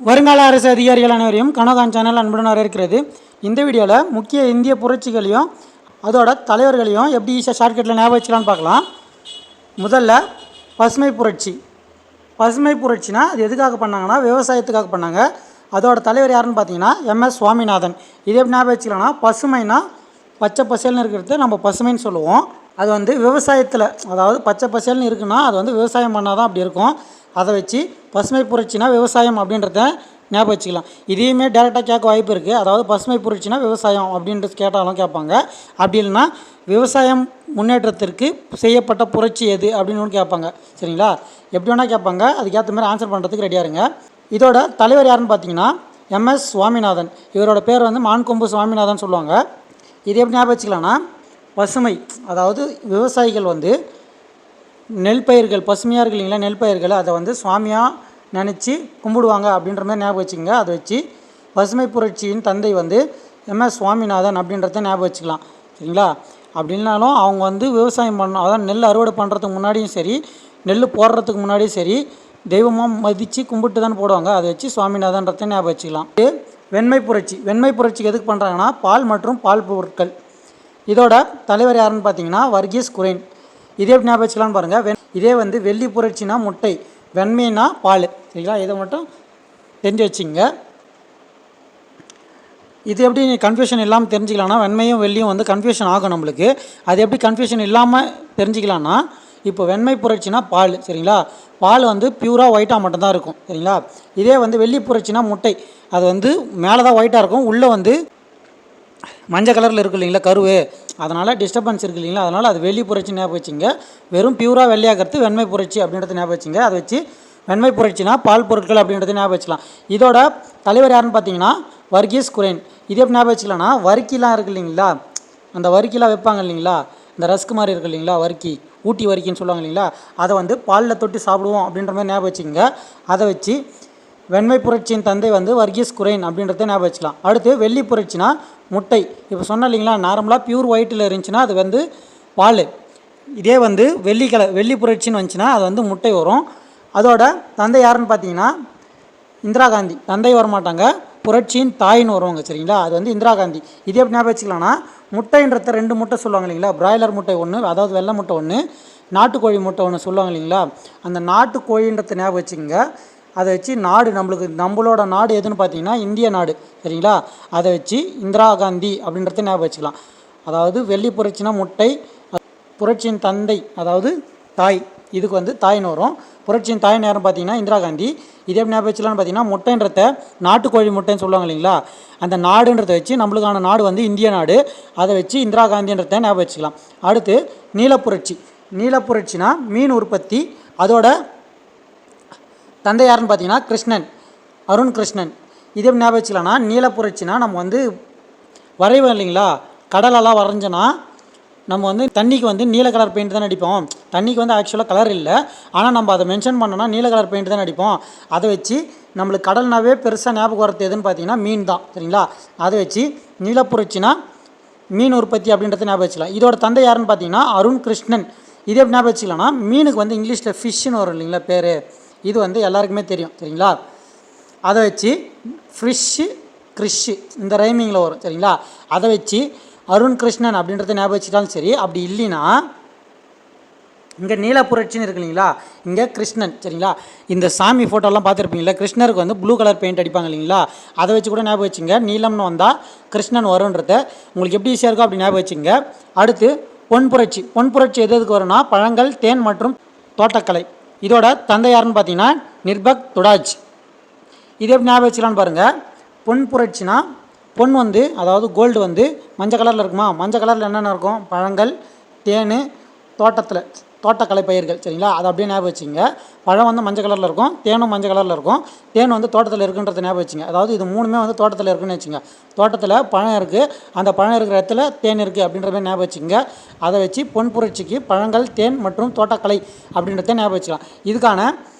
வருங்கால அரசு அதிகாரிகள் அனைவரையும் கனோகான் சேனல் அன்புடன் வரவேற்கிறது. இந்த வீடியோவில் முக்கிய இந்திய புரட்சிகளையும் அதோட தலைவர்களையும் எப்படி ஈஸியாக ஷார்ட்கட்டில் ஞாபகம் வச்சுக்கலான்னு பார்க்கலாம். முதல்ல பசுமை புரட்சி. பசுமை புரட்சினா அது எதுக்காக பண்ணாங்கன்னா விவசாயத்துக்காக பண்ணாங்க. அதோட தலைவர் யாருன்னு பார்த்தீங்கன்னா MS சுவாமிநாதன். இது எப்படி ஞாபகம் வச்சுக்கலாம்னா பசுமைனா பச்சை பசேல்னு இருக்கிறது நம்ம பசுமைன்னு சொல்லுவோம். அது வந்து விவசாயத்தில், அதாவது பச்சை பசேல்னு இருக்குன்னா அது வந்து விவசாயம் பண்ணால் தான் அப்படி இருக்கும். அதை வச்சு பசுமை புரட்சினா விவசாயம் அப்படின்றத ஞாபகம் வச்சுக்கலாம். இதையுமே டேரெக்டாக கேட்க வாய்ப்பு இருக்குது. அதாவது பசுமை புரட்சினா விவசாயம் அப்படின்ட்டு கேட்டாலும் கேட்பாங்க. அப்படி இல்லைன்னா விவசாயம் முன்னேற்றத்திற்கு செய்யப்பட்ட புரட்சி எது அப்படின்னு கேட்பாங்க. சரிங்களா, எப்படி வேணால் கேட்பாங்க. அதுக்கேற்ற மாதிரி ஆன்சர் பண்ணுறதுக்கு ரெடியாக இருங்க. இதோட தலைவர் யாருன்னு பார்த்தீங்கன்னா MS சுவாமிநாதன். இவரோட பேர் வந்து மான்கொம்பு சுவாமிநாதன் சொல்லுவாங்க. இது எப்படி ஞாபகம் வச்சுக்கலாம்னா பசுமை, அதாவது விவசாயிகள் வந்து நெல் பயிர்கள் பசுமையாக இருக்கு இல்லைங்களா, நெல் பயிர்கள் அதை வந்து சுவாமியாக நினச்சி கும்பிடுவாங்க அப்படின்ற மாதிரி ஞாபகம் வச்சுங்க. அதை வச்சு பசுமை புரட்சியின் தந்தை வந்து MS சுவாமிநாதன் அப்படின்றத ஞாபகம் வச்சுக்கலாம். சரிங்களா, அப்படின்னாலும் அவங்க வந்து விவசாயம் பண்ணணும், அதான் நெல் அறுவடை பண்ணுறதுக்கு முன்னாடியும் சரி நெல் போடுறதுக்கு முன்னாடியும் சரி தெய்வமாக மதித்து கும்பிட்டு தான் போடுவாங்க. அதை வச்சு சுவாமிநாதன்றதை ஞாபகம் வச்சுக்கலாம். வெண்மை புரட்சி. வெண்மை புரட்சிக்கு எதுக்கு பண்ணுறாங்கன்னா பால் மற்றும் பால் பொருட்கள். இதோட தலைவர் யாருன்னு பார்த்தீங்கன்னா வர்கீஸ் குரைன். இதே எப்படி ஞாபகம் வச்சுக்கலான்னு பாருங்கள். இதே வந்து வெள்ளி புரட்சினா முட்டை, வெண்மைனா பால். சரிங்களா, இதை மட்டும் தெரிஞ்சு வச்சுங்க. இது எப்படி கன்ஃபியூஷன் இல்லாமல் தெரிஞ்சுக்கலாம்னா வெண்மையும் வெள்ளியும் வந்து கன்ஃபியூஷன் ஆகும் நம்மளுக்கு. அது எப்படி கன்ஃபியூஷன் இல்லாமல் தெரிஞ்சுக்கலான்னா இப்போ வெண்மை புரட்சினா பால். சரிங்களா, பால் வந்து பியூராக ஒயிட்டாக மட்டும்தான் இருக்கும். சரிங்களா, இதே வந்து வெள்ளி புரட்சினா முட்டை, அது வந்து மேலே தான் ஒயிட்டாக இருக்கும், உள்ளே வந்து மஞ்சள் கலரில் இருக்குது இல்லைங்களா கருவு, அதனால் டிஸ்டர்பன்ஸ் இருக்குது இல்லைங்களா, அதனால் அது வெள்ளி புரட்சி ஞாபகம் வச்சுங்க. வெறும் பியூராக வெள்ளையாகிறது வெண்மை புரட்சி அப்படின்றத ஞாபகம் வச்சுங்க. அதை வச்சு வெண்மை புரட்சினா பால் பொருட்கள் அப்படின்றத ஞாபகம் வச்சுக்கலாம். இதோட தலைவர் யாருன்னு பார்த்தீங்கன்னா வர்கீஸ் குரைன். இதே எப்படி ஞாபகம் வச்சுக்கலாம்னா வர்க்கிலாம் இருக்குது இல்லைங்களா, அந்த வர்க்கிலாம் வைப்பாங்க இல்லைங்களா, இந்த ரஸ்க் மாதிரி இருக்குது இல்லைங்களா, வர்க்கி ஊட்டி வர்க்கின்னு சொல்லுவாங்க இல்லைங்களா, அதை வந்து பாலில் தொட்டு சாப்பிடுவோம் அப்படின்ற மாதிரி ஞாபகம் வச்சுங்க. அதை வச்சு வெண்மை புரட்சியின் தந்தை வந்து வர்கீஸ் குரைன் அப்படின்றத ஞாபகம் வச்சுக்கலாம். அடுத்து வெள்ளி புரட்சினா முட்டை. இப்போ சொன்ன இல்லைங்களா, நார்மலாக பியூர் ஒயிட்டில் இருந்துச்சுன்னா அது வந்து பால். இதே வந்து வெள்ளி புரட்சின்னு வந்துச்சுன்னா அது வந்து முட்டை வரும். அதோட தந்தை யாருன்னு பார்த்தீங்கன்னா இந்திரா காந்தி. தந்தை வரமாட்டாங்க, புரட்சியின் தாயின்னு வருவாங்க. சரிங்களா, அது வந்து இந்திரா காந்தி. இதே எப்படி ஞாபகம் வச்சுக்கலாம்னா முட்டைன்றத 2 முட்டை சொல்லுவாங்க இல்லைங்களா, பிராய்லர் முட்டை ஒன்று, அதாவது வெள்ளை முட்டை ஒன்று, நாட்டுக்கோழி முட்டை ஒன்று சொல்லுவாங்க இல்லைங்களா, அந்த நாட்டுக்கோழின்றத ஞாபகம் வச்சுங்க. அதை வச்சு நாடு நம்மளோட நாடு எதுன்னு பார்த்தீங்கன்னா இந்திய நாடு. சரிங்களா, அதை வச்சு இந்திரா காந்தி அப்படின்றத ஞாபகம் வச்சுக்கலாம். அதாவது வெள்ளி புரட்சினா முட்டை, புரட்சியின் தந்தை அதாவது தாய், இதுக்கு வந்து தாயின்னு வரும். புரட்சியின் தாய் நேரம் பார்த்தீங்கன்னா இந்திரா காந்தி. இதே ஞாபகம் வச்சுக்கலான்னு பார்த்தீங்கன்னா முட்டைன்றத நாட்டுக்கோழி முட்டைன்னு சொல்லுவாங்க இல்லைங்களா, அந்த நாடுன்றதை வச்சு நம்மளுக்கான நாடு வந்து இந்திய நாடு, அதை வச்சு இந்திரா காந்தின்றத ஞாபகம் வச்சுக்கலாம். அடுத்து நீலப்புரட்சி. நீலப்புரட்சினா மீன் உற்பத்தி. அதோட தந்தை யாருன்னு பார்த்தீங்கன்னா கிருஷ்ணன், அருண் கிருஷ்ணன். இதே ஞாபகம் வச்சுக்கலாம்னா நீலப்புரட்சினா நம்ம வந்து வரைவோம் இல்லைங்களா, கடலெல்லாம் வரைஞ்சோன்னா நம்ம வந்து தண்ணிக்கு வந்து நீல கலர் பெயிண்ட் தான் அடிப்போம். தண்ணிக்கு வந்து ஆக்சுவலாக கலர் இல்லை, ஆனால் நம்ம அதை மென்ஷன் பண்ணோன்னா நீல கலர் பெயிண்ட் தான் அடிப்போம். அதை வச்சு நம்மளுக்கு கடல்னாவே பெருசாக ஞாபகம் வரது எதுன்னு பார்த்தீங்கன்னா மீன் தான். சரிங்களா, அதை வச்சு நீலப்புரட்சினா மீன் உற்பத்தி அப்படின்றத ஞாபகம் வச்சுக்கலாம். இதோட தந்தை யாருன்னு பார்த்தீங்கன்னா அருண் கிருஷ்ணன். இதே எப்படி ஞாபகம் வச்சுக்கலாம்னா மீனுக்கு வந்து இங்கிலீஷில் ஃபிஷ்ஷுன்னு வரும் இல்லைங்களா பேர், இது வந்து எல்லாருக்குமே தெரியும். சரிங்களா, அதை வச்சு ஃபிஷ்ஷு கிறிஷ்ஷு இந்த ரைமிங்கில் வரும். சரிங்களா, அதை வச்சு அருண் கிருஷ்ணன் அப்படின்றத ஞாபகம் வச்சுட்டாலும் சரி. அப்படி இல்லைன்னா இங்கே நீலப்புரட்சின்னு இருக்கு இல்லைங்களா, இங்கே கிருஷ்ணன். சரிங்களா, இந்த சாமி ஃபோட்டோலாம் பார்த்துருப்பீங்களா, கிருஷ்ணருக்கு வந்து ப்ளூ கலர் பெயிண்ட் அடிப்பாங்க இல்லைங்களா, அதை வச்சு கூட ஞாபகம் வச்சுங்க. நீலம்னு வந்தால் கிருஷ்ணன் வரும்ன்றத உங்களுக்கு எப்படி ஈஸியாக இருக்கோ அப்படி ஞாபகம் வச்சுங்க. அடுத்து பொன்புரட்சி. பொன்புரட்சி எதுக்கு வரும்னா பழங்கள், தேன் மற்றும் தோட்டக்கலை. இதோட தந்தை யாருன்னு பார்த்தீங்கன்னா நிர்பக் துடாஜ். இதே எப்படி ஞாபகம் வச்சுக்கலான்னு பாருங்கள். பொன் புரட்சினா பொன் வந்து அதாவது கோல்டு வந்து மஞ்சள் கலரில் இருக்குமா, மஞ்சள் கலரில் என்னென்ன இருக்கும், பழங்கள், தேன், தோட்டக்கலை பயிர்கள். சரிங்களா, அதை அப்படியே ஞாபகம் வச்சுங்க. பழம் வந்து மஞ்சள் கலரில் இருக்கும், தேனும் மஞ்சள் கலரில் இருக்கும். தேன் வந்து தோட்டத்தில் இருக்குன்றத ஞாபகம் வச்சுங்க. அதாவது இது 3மே வந்து தோட்டத்தில் இருக்குன்னு வச்சுங்க. தோட்டத்தில் பழம் இருக்குது, அந்த பழம் இருக்கிற இடத்துல தேன் இருக்குது அப்படின்ற மாதிரி ஞாபகம் வச்சுங்க. அதை வச்சு பொன் புரட்சிக்கு பழங்கள், தேன் மற்றும் தோட்டக்கலை அப்படின்றத ஞாபகம் வச்சுக்கலாம். இதுக்கான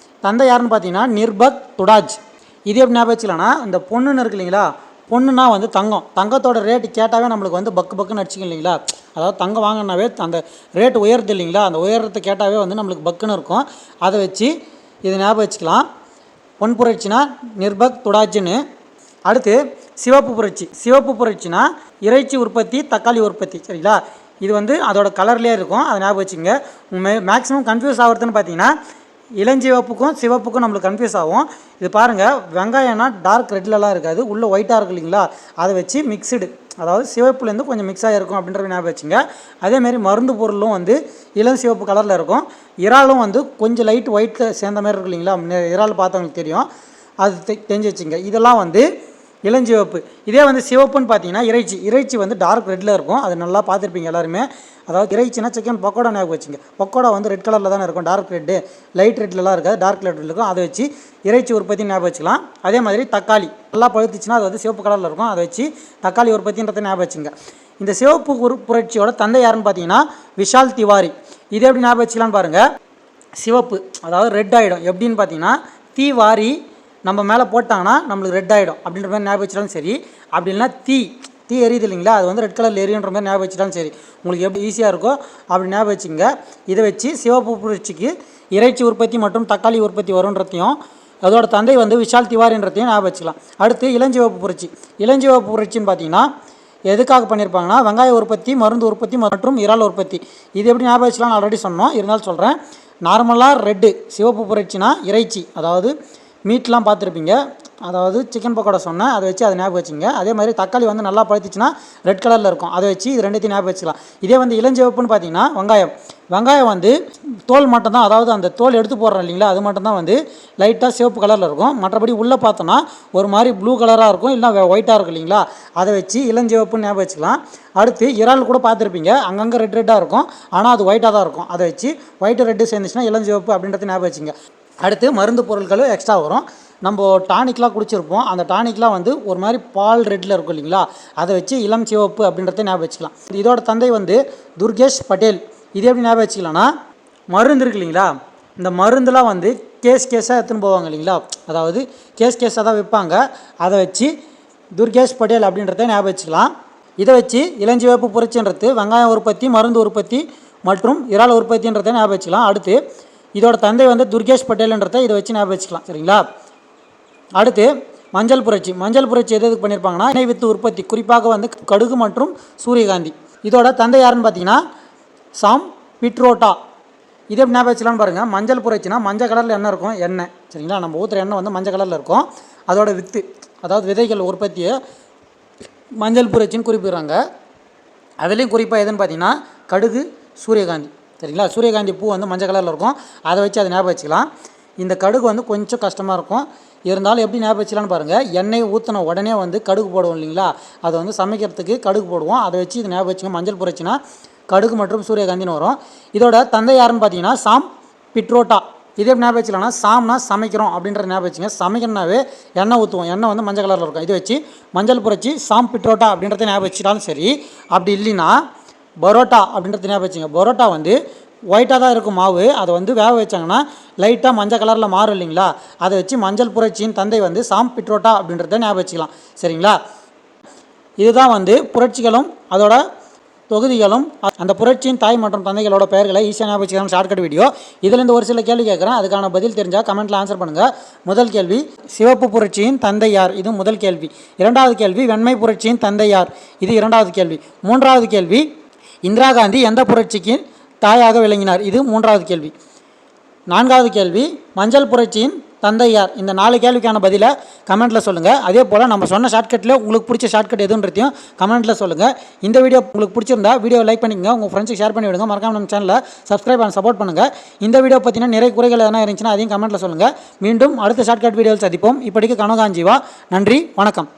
தந்தை யாருன்னு பார்த்தீங்கன்னா நிர்பக் துடாஜ். இது எப்படி ஞாபகம் வச்சுக்கலாம்னா இந்த பொண்ணுன்னு இருக்கு இல்லைங்களா, பொண்ணுன்னா வந்து தங்கம். தங்கத்தோட ரேட்டு கேட்டாவே நம்மளுக்கு வந்து பக்குன்னு அடிச்சிக்க இல்லைங்களா, அதாவது தங்கம் வாங்கினாவே அந்த ரேட்டு உயர்றது இல்லைங்களா, அந்த உயரத்தை கேட்டாவே வந்து நம்மளுக்கு பக்குன்னு இருக்கும். அதை வச்சு இதை ஞாபகம் வச்சுக்கலாம். பொன் புரட்சினா நிர்பக் துடாஜின்னு. அடுத்து சிவப்பு புரட்சி. சிவப்பு புரட்சினா இறைச்சி உற்பத்தி, தக்காளி உற்பத்தி. சரிங்களா, இது வந்து அதோட கலர்லேயே இருக்கும், அதை ஞாபகம் வச்சுங்க. மேக்ஸிமம் கன்ஃபியூஸ் ஆகுறதுன்னு பார்த்தீங்கன்னா இளஞ்சிவப்புக்கும் சிவப்புக்கும் நம்மளுக்கு கன்ஃபியூஸ் ஆகும். இது பாருங்கள், வெங்காயம்னா டார்க் ரெட்லலாம் இருக்காது, உள்ளே ஒயிட்டாக இருக்கு இல்லைங்களா, அதை வச்சு மிக்சடு, அதாவது சிவப்புலேருந்து கொஞ்சம் மிக்ஸ் ஆகிருக்கும் அப்படின்றத ஞாபகம் வச்சுங்க. அதேமாரி மருந்து பொருளும் வந்து இளம் சிவப்பு கலரில் இருக்கும். இறாலும் வந்து கொஞ்சம் லைட் ஒயிட்டில் சேர்ந்த மாதிரி இருக்கு இல்லைங்களா, இறால் பார்த்தவங்களுக்கு தெரியும், அது தெரிஞ்சு வச்சுங்க. இதெல்லாம் வந்து இளஞ்சிவப்பு. இதே வந்து சிவப்புன்னு பார்த்தீங்கன்னா இறைச்சி வந்து டார்க் ரெட்டில் இருக்கும், அது நல்லா பார்த்துருப்பீங்க எல்லாருமே. அதாவது இறைச்சினா சிக்கன் பக்கோடா ஞாபகம் வச்சுங்க. பக்கோடா வந்து ரெட் கலரில் தானே இருக்கும், டார்க் ரெட்டு, லைட் ரெட்லலாம் இருக்காது, டார்க் ரெட்டில் இருக்கும். அதை வச்சு இறைச்சி உற்பத்தி ஞாபகம் வச்சுக்கலாம். அதே மாதிரி தக்காளி நல்லா பழுத்துச்சுன்னா அது வந்து சிவப்பு கலரில் இருக்கும், அதை வச்சு தக்காளி உற்பத்தின்றதை ஞாபகம் வச்சுங்க. இந்த சிவப்பு புரட்சியோட தந்தை யாருன்னு பார்த்தீங்கன்னா விஷால் திவாரி. இதே எப்படி ஞாபகம் வச்சுக்கலான்னு பாருங்கள். சிவப்பு அதாவது ரெட் ஆகிடும், எப்படின்னு பார்த்தீங்கன்னா தீவாரி நம்ம மேலே போட்டாங்கன்னா நம்மளுக்கு ரெட் ஆகிடும் அப்படின்ற மாதிரி ஞாபகம் வச்சிட்டாலும் சரி. அப்படி இல்லைனா தீ எரியுது இல்லைங்களா, அது வந்து ரெட் கலரில் எரியுன்ற மாதிரி ஞாபகம் வச்சிட்டாலும் சரி. உங்களுக்கு எப்படி ஈஸியாக இருக்கோ அப்படி ஞாபகம் வச்சுங்க. இதை வச்சு சிவப்பு புரட்சிக்கு இறைச்சி உற்பத்தி மற்றும் தக்காளி உற்பத்தி வரும்ன்றதையும், அதோட தந்தை வந்து விஷால் திவாரின்றதையும் ஞாபகம் வச்சுக்கலாம். அடுத்து இளஞ்சிவப்பு புரட்சி. இளஞ்சிவப்பு புரட்சின்னு பார்த்தீங்கன்னா எதுக்காக பண்ணியிருப்பாங்கன்னா வெங்காய உற்பத்தி, மருந்து உற்பத்தி மற்றும் இறால் உற்பத்தி. இது எப்படி ஞாபகம் வச்சுக்கலாம் ஆல்ரெடி சொன்னோம், இருந்தாலும் சொல்கிறேன். நார்மலாக ரெட்டு சிவப்பு புரட்சினா இறைச்சி, அதாவது மீட்லாம் பார்த்துருப்பீங்க, அதாவது சிக்கன் பக்கோடா சொன்னேன், அதை வச்சு அதை ஞாபகம் வச்சுங்க. அதே மாதிரி தக்காளி வந்து நல்லா பழுத்துச்சுன்னா ரெட் கலரில் இருக்கும், அதை வச்சு இது ரெண்டுத்தையும் ஞாபகம் வச்சுக்கலாம். இதே வந்து இளஞ்சிவப்புன்னு பார்த்தீங்கன்னா வெங்காயம் வந்து தோல் மட்டும் தான், அதாவது அந்த தோல் எடுத்து போடுறோம் இல்லைங்களா, அது மட்டும் தான் வந்து லைட்டாக சிவப்பு கலரில் இருக்கும். மற்றபடி உள்ளே பார்த்தோன்னா ஒரு மாதிரி ப்ளூ கலராக இருக்கும், இல்லைனா ஒயிட்டாக இருக்கும் இல்லைங்களா, அதை வச்சு இளஞ்சிவப்புன்னு ஞாபகம் வச்சுக்கலாம். அடுத்து இறால் கூட பார்த்துருப்பீங்க, அங்கங்கே ரெட்டாக இருக்கும், ஆனால் அது ஒயிட்டாக தான் இருக்கும், அதை வச்சு ஒயிட்டு ரெட்டு சேர்ந்துச்சுன்னா இளஞ்சிவப்பு அப்படின்றத ஞாபகம் வச்சுங்க. அடுத்து மருந்து பொருட்களும் எக்ஸ்ட்ரா வரும். நம்ம டானிக்லாம் குடிச்சிருப்போம், அந்த டானிக்லாம் வந்து ஒரு மாதிரி பால் ரெட்டில் இருக்கும் இல்லைங்களா, அதை வச்சு இளம் சிவப்பு அப்படின்றத ஞாபகம் வச்சுக்கலாம். இதோட தந்தை வந்து துர்கேஷ் பட்டேல். இது எப்படி ஞாபகம் வச்சுக்கலாம்னா மருந்து இருக்கு இல்லைங்களா, இந்த மருந்துலாம் வந்து கேஸாக எடுத்துன்னு போவாங்க இல்லைங்களா, அதாவது கேஸாக தான் விற்பாங்க, அதை வச்சு துர்கேஷ் பட்டேல் அப்படின்றத ஞாபகம் வச்சுக்கலாம். இதை வச்சு இளஞ்சிவப்பு புரட்சின்றது வெங்காயம் உற்பத்தி, மருந்து உற்பத்தி மற்றும் இறால் உற்பத்தின்றதை ஞாபகம் வச்சுக்கலாம். அடுத்து இதோட தந்தை வந்து துர்கேஷ் பட்டேல்ன்றதை இதை வச்சு ஞாபகம் வச்சுக்கலாம். சரிங்களா, அடுத்து மஞ்சள் புரட்சி எதுக்கு பண்ணியிருப்பாங்கன்னா எண்ணெய் வித்து உற்பத்தி, குறிப்பாக வந்து கடுகு மற்றும் சூரியகாந்தி. இதோட தந்தை யாருன்னு பார்த்தீங்கன்னா சாம் பிட்ரோட்டா. இது எப்படி ஞாபகம் வச்சுக்கலான்னு பாருங்கள். மஞ்சள் புரட்சினா மஞ்சள் கலரில் எண்ணெய் இருக்கும், எண்ணெய். சரிங்களா, நம்ம ஊற்றுற எண்ணெய் வந்து மஞ்சள் கலரில் இருக்கும், அதோட வித்து அதாவது விதைகள் உற்பத்தியை மஞ்சள் புரட்சின்னு குறிப்பிடுறாங்க. அதுலேயும் குறிப்பாக எதுன்னு பார்த்தீங்கன்னா கடுகு, சூரியகாந்தி. சரிங்களா, சூரியகாந்தி பூ வந்து மஞ்சள் கலரில் இருக்கும், அதை வச்சு அதை ஞாபகம் வச்சுக்கலாம். இந்த கடுகு வந்து கொஞ்சம் கஷ்டமாக இருக்கும், இருந்தாலும் எப்படி ஞாபகம் வச்சுக்கலான்னு பாருங்கள். எண்ணெய் ஊற்றின உடனே வந்து கடுகு போடுவோம் இல்லைங்களா, அதை வந்து சமைக்கிறதுக்கு கடுகு போடுவோம், அதை வச்சு இது ஞாபகம் வச்சுங்க. மஞ்சள் புரட்சினா கடுகு மற்றும் சூரியகாந்தின்னு வரும். இதோட தந்தை யாருன்னு பார்த்தீங்கன்னா சாம் பிட்ரோட்டா. இதே எப்படி ஞாபகம் வச்சுக்கலாம்னா சாம்னா சமைக்கிறோம் அப்படின்ற ஞாபகம் வச்சுங்க. சமைக்கணுன்னாவே எண்ணெய் ஊற்றுவோம், எண்ணெய் வந்து மஞ்சள் கலரில் இருக்கும். இதை வச்சு மஞ்சள் புரட்சி சாம் பிட்ரோட்டா அப்படின்றத ஞாபகம் வச்சுட்டாலும் சரி. அப்படி இல்லைன்னா பரோட்டா அப்படின்றத ஞாபகம் வச்சுங்க. பரோட்டா வந்து ஒயிட்டாக தான் இருக்கும் மாவு, அதை வந்து வேக வச்சாங்கன்னா லைட்டாக மஞ்சள் கலரில் மாறும் இல்லைங்களா, அதை வச்சு மஞ்சள் புரட்சியின் தந்தை வந்து சாம் பிட்ரோட்டா அப்படின்றத ஞாபகம் வச்சுக்கலாம். சரிங்களா, இதுதான் வந்து புரட்சிகளும் அதோட தொகுதிகளும் அந்த புரட்சியின் தாய் மற்றும் தந்தைகளோட பெயர்களை ஈஸியாக ஞாபகம் வச்சுக்கலாம். Shortcut video. இதிலேருந்து ஒரு சில கேள்வி கேட்குறேன், அதுக்கான பதில் தெரிஞ்சால் கமெண்ட்டில் ஆன்சர் பண்ணுங்கள். முதல் கேள்வி சிவப்பு புரட்சியின் தந்தை யார்? இது முதல் கேள்வி. இரண்டாவது கேள்வி வெண்மை புரட்சியின் தந்தை யார்? இது இரண்டாவது கேள்வி. மூன்றாவது கேள்வி இந்திரா காந்தி எந்த புரட்சிக்கு தாயாக விளங்கினார்? இது மூன்றாவது கேள்வி. நான்காவது கேள்வி மஞ்சள் புரட்சியின் தந்தை யார்? இந்த 4 கேள்விக்கான பதிலை கமெண்ட்டில் சொல்லுங்கள். அதே போல் நம்ம சொன்ன ஷார்ட்கட்டில் உங்களுக்கு பிடிச்ச ஷார்ட்கட் எதுன்றதையும் கமெண்ட்டில் சொல்லுங்கள். இந்த வீடியோ உங்களுக்கு பிடிச்சிருந்தா வீடியோ லைக் பண்ணிக்கங்க, உங்கள் ஃப்ரெண்ட்ஸுக்கு ஷேர் பண்ணி விடுங்க. மறக்காம நம்ம சேனலை சப்ஸ்கிரைப் பண்ண சப்போர்ட் பண்ணுங்கள். இந்த வீடியோ பற்றின நிறைய குறைகள் எதனா இருந்துச்சுன்னா அதையும் கமெண்ட்டில் சொல்லுங்கள். மீண்டும் அடுத்த ஷார்ட்கட் வீடியோவில் சந்திப்போம். இப்படிக்கு கனகாஞ்சிவா. நன்றி, வணக்கம்.